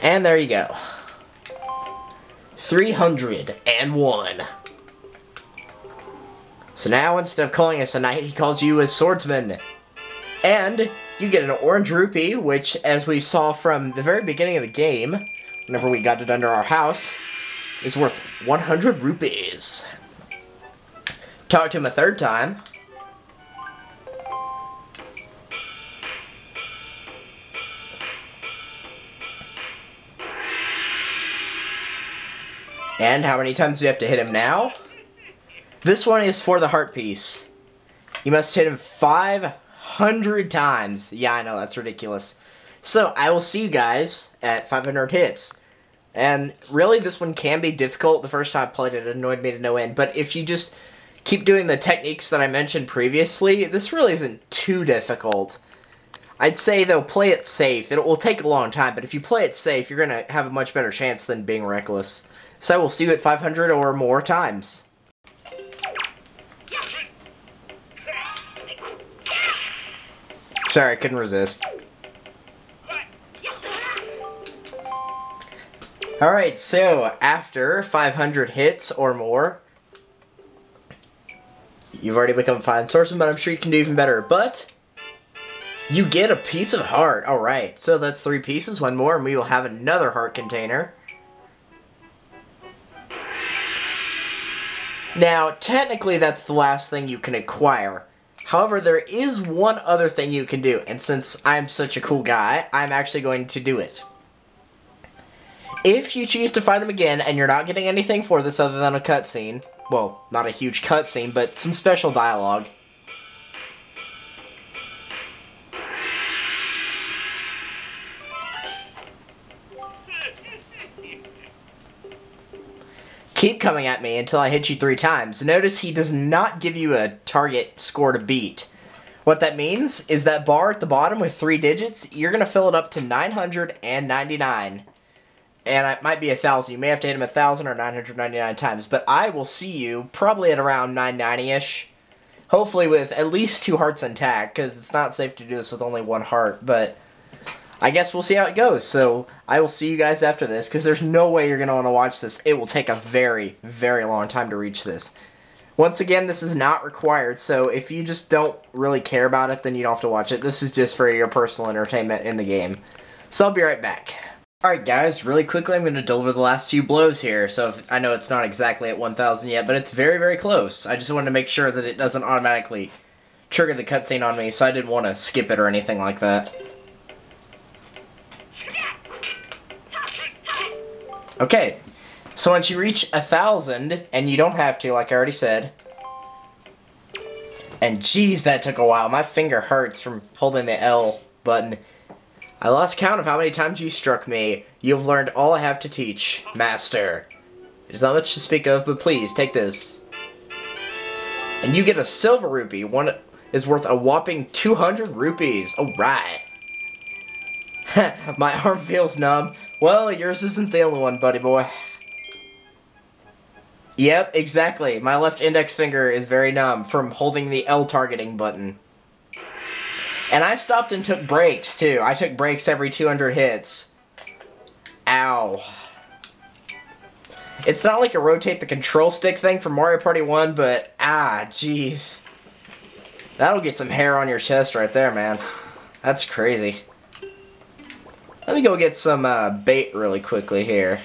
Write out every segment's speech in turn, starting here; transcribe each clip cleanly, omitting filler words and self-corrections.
And there you go. 301. So now, instead of calling us a knight, he calls you a swordsman. And you get an orange rupee, which, as we saw from the very beginning of the game, whenever we got it under our house, is worth 100 rupees. Talk to him a third time. And how many times do you have to hit him now? This one is for the heart piece. You must hit him 500 times. Yeah, I know, that's ridiculous. So, I will see you guys at 500 hits. And really, this one can be difficult. The first time I played it, it annoyed me to no end. But if you just keep doing the techniques that I mentioned previously, this really isn't too difficult. I'd say, though, play it safe. It will take a long time, but if you play it safe, you're going to have a much better chance than being reckless. So, we'll see you at 500 or more times. Sorry, I couldn't resist. Alright, so after 500 hits or more, you've already become a fine swordsman, but I'm sure you can do even better. But you get a piece of heart. Alright, so that's 3 pieces, 1 more, and we will have another heart container. Now, technically that's the last thing you can acquire. However, there is one other thing you can do, and since I'm such a cool guy, I'm actually going to do it. If you choose to fight them again, and you're not getting anything for this other than a cutscene, well, not a huge cutscene, but some special dialogue. Keep coming at me until I hit you 3 times. Notice he does not give you a target score to beat. What that means is that bar at the bottom with 3 digits, you're going to fill it up to 999. And it might be 1,000. You may have to hit him 1,000 or 999 times. But I will see you probably at around 990-ish. Hopefully with at least 2 hearts intact, because it's not safe to do this with only 1 heart. But I guess we'll see how it goes. So I will see you guys after this, because there's no way you're going to want to watch this. It will take a very, very long time to reach this. Once again, this is not required, so if you just don't really care about it, then you don't have to watch it. This is just for your personal entertainment in the game. So I'll be right back. Alright guys, really quickly I'm going to deliver the last 2 blows here. So I know it's not exactly at 1,000 yet, but it's very, very close. I just wanted to make sure that it doesn't automatically trigger the cutscene on me, so I didn't want to skip it or anything like that. Okay, so once you reach 1,000, and you don't have to, like I already said, and geez, that took a while. My finger hurts from holding the L button. I lost count of how many times you struck me. You have learned all I have to teach, Master. There's not much to speak of, but please, take this. And you get a silver rupee. One is worth a whopping 200 rupees. Alright. My arm feels numb. Well, yours isn't the only one, buddy boy. Yep, exactly. My left index finger is very numb from holding the L targeting button. And I stopped and took breaks, too. I took breaks every 200 hits. Ow. It's not like a rotate the control stick thing from Mario Party 1, but jeez. That'll get some hair on your chest right there, man. That's crazy. Let me go get some bait really quickly here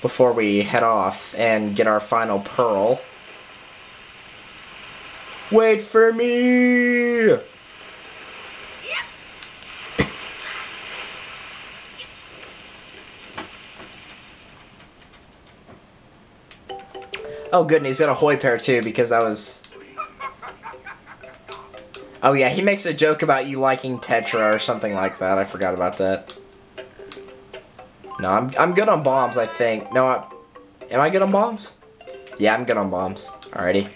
before we head off and get our final pearl. Wait for me! Oh good, and he's got a hoi pair too, because I was... Oh yeah, he makes a joke about you liking Tetra or something like that. I forgot about that. No, I'm good on bombs, I think. No, am I good on bombs? Yeah, I'm good on bombs. Alrighty.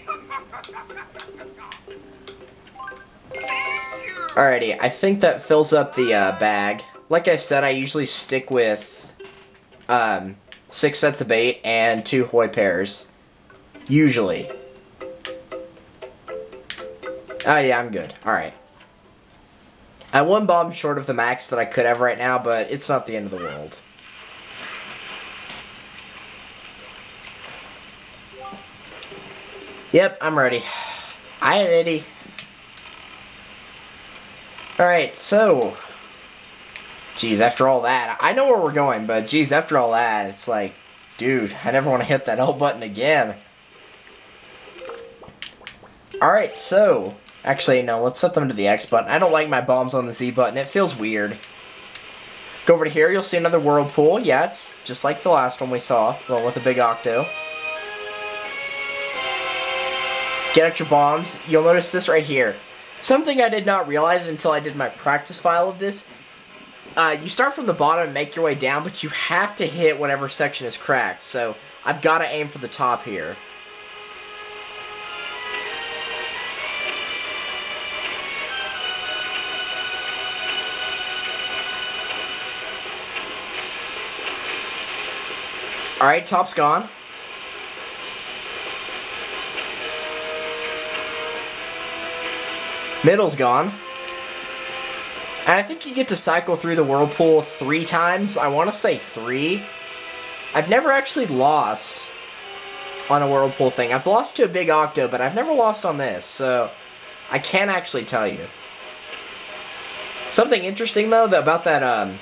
Alrighty, I think that fills up the bag. Like I said, I usually stick with 6 sets of bait and 2 hoi pairs. Usually. Oh yeah, I'm good. Alright. I'm 1 bomb short of the max that I could have right now, but it's not the end of the world. Yep, I'm ready. I'm ready. Alright, so... Geez, after all that, I know where we're going, but geez, after all that, it's like, dude, I never want to hit that L button again. Alright, so... Actually, no, let's set them to the X button. I don't like my bombs on the Z button. It feels weird. Go over to here, you'll see another Whirlpool. Yeah, it's just like the last one we saw, the one with a big octo. Let's get out your bombs. You'll notice this right here. Something I did not realize until I did my practice file of this. You start from the bottom and make your way down, but you have to hit whatever section is cracked. So, I've got to aim for the top here. Alright, top's gone. Middle's gone. And I think you get to cycle through the Whirlpool 3 times. I want to say 3. I've never actually lost on a Whirlpool thing. I've lost to a big octo, but I've never lost on this. So, I can't actually tell you. Something interesting, though, about that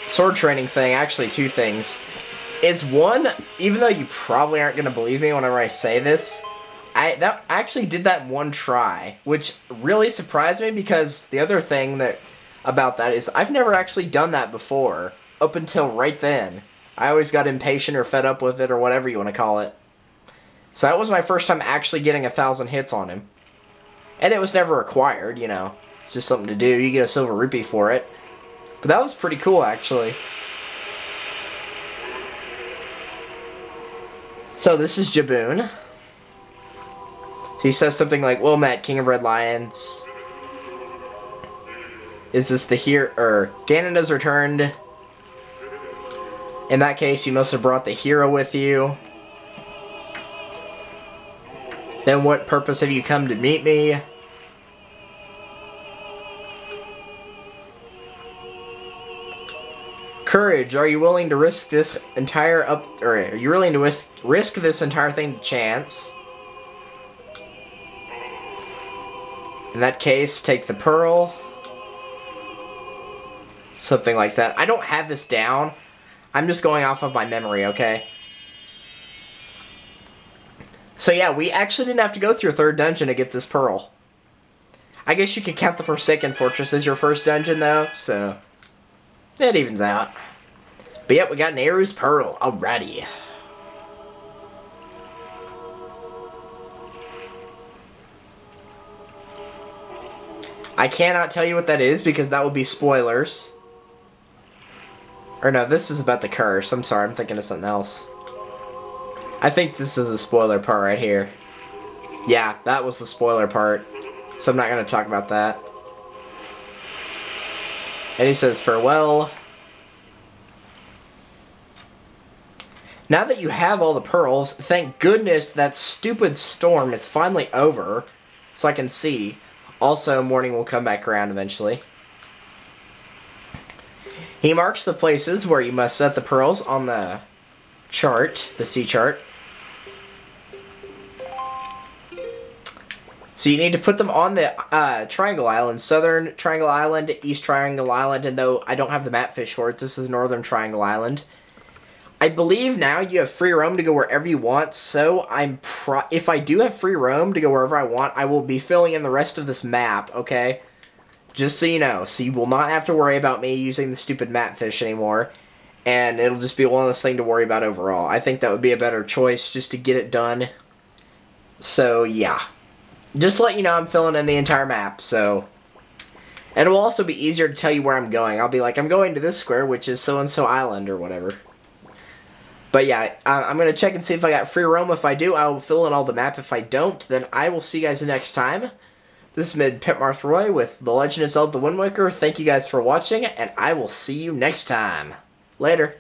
sword training thing, actually 2 things. Is one, even though you probably aren't going to believe me whenever I say this, I actually did that in 1 try, which really surprised me because the other thing about that is I've never actually done that before, up until right then. I always got impatient or fed up with it or whatever you want to call it. So that was my first time actually getting 1,000 hits on him. And it was never required, you know. It's just something to do. You get a silver rupee for it. But that was pretty cool, actually. So this is Jaboon. He says something like, "Well met, King of Red Lions. Is this the hero?" Or Ganon has returned. In that case, you must have brought the hero with you. Then what purpose have you come to meet me? Courage, are you willing to risk this entire are you willing to risk this entire thing to chance? In that case, take the pearl. Something like that. I don't have this down. I'm just going off of my memory, okay? So yeah, we actually didn't have to go through a 3rd dungeon to get this pearl. I guess you could count the Forsaken Fortress as your first dungeon, though, so... it evens out. But yep, we got Nehru's Pearl. Alrighty. I cannot tell you what that is because that would be spoilers. Or no, this is about the curse. I'm sorry, I'm thinking of something else. I think this is the spoiler part right here. Yeah, that was the spoiler part. So I'm not going to talk about that. And he says, farewell. Now that you have all the pearls, thank goodness that stupid storm is finally over. So I can see. Also, morning will come back around eventually. He marks the places where you must set the pearls on the chart, the C chart. So you need to put them on the Triangle Island, Southern Triangle Island, East Triangle Island, and though I don't have the map fish for it, this is Northern Triangle Island. I believe now you have free roam to go wherever you want, so if I do have free roam to go wherever I want, I will be filling in the rest of this map, okay? Just so you know, so you will not have to worry about me using the stupid map fish anymore, and it'll just be one less thing to worry about overall. I think that would be a better choice just to get it done. So, yeah. Just to let you know, I'm filling in the entire map, so... And it will also be easier to tell you where I'm going. I'll be like, I'm going to this square, which is so-and-so island, or whatever. But yeah, I'm going to check and see if I got free roam. If I do, I will fill in all the map. If I don't, then I will see you guys next time. This is Mid Pitmarth Roy with The Legend of Zelda the Wind Waker. Thank you guys for watching, and I will see you next time. Later.